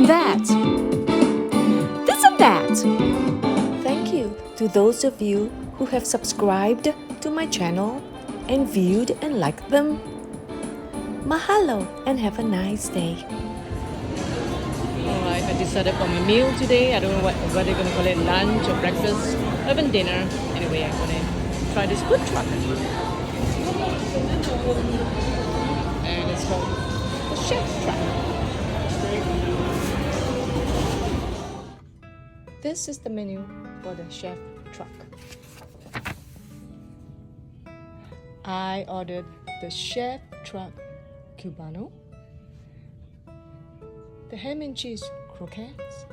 and that. This and that. Thank you to those of you who have subscribed to my channel and viewed and liked them. Mahalo and have a nice day. Alright, I decided for my meal today. I don't know what they're gonna call it, lunch or breakfast, or even dinner. Anyway, I'm gonna try this food truck. And it's called the Chef Truck. This is the menu for the Chef Truck. I ordered the Chef Truck Cubano, the ham and cheese croquettes,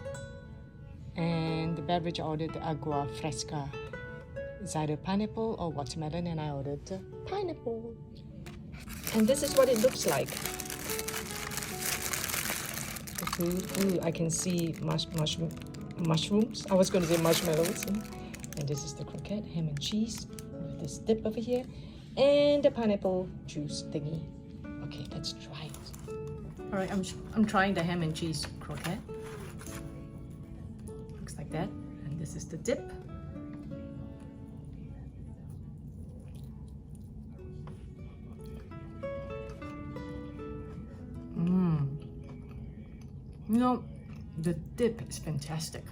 and the beverage I ordered the agua fresca. It's either pineapple or watermelon, and I ordered the pineapple. And this is what it looks like. The food. Ooh, I can see mushrooms. I was going to say marshmallows. And this is the croquette, ham and cheese, with this dip over here, and the pineapple juice thingy. Okay, let's try it. All right, I'm trying the ham and cheese croquette. Looks like that. And this is the dip. You know, the dip is fantastic.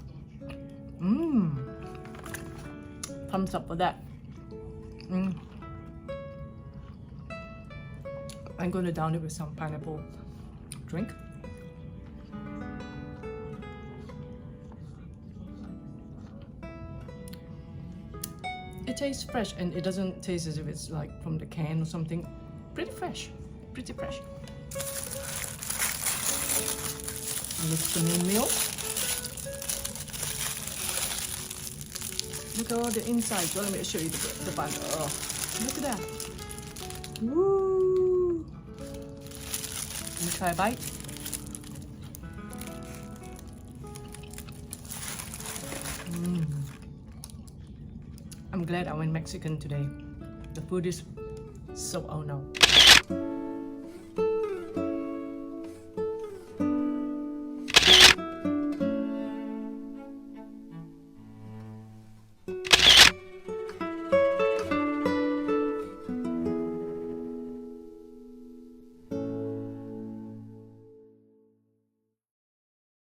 Thumbs up for that. I'm going to down it with some pineapple drink. It tastes fresh, and it doesn't taste as if it's like from the can or something. Pretty fresh, pretty fresh. And it's the main meal. Look at all the inside. So let me show you the bun. Oh, look at that. Woo! Let me try a bite. I'm glad I went Mexican today. The food is so oh no.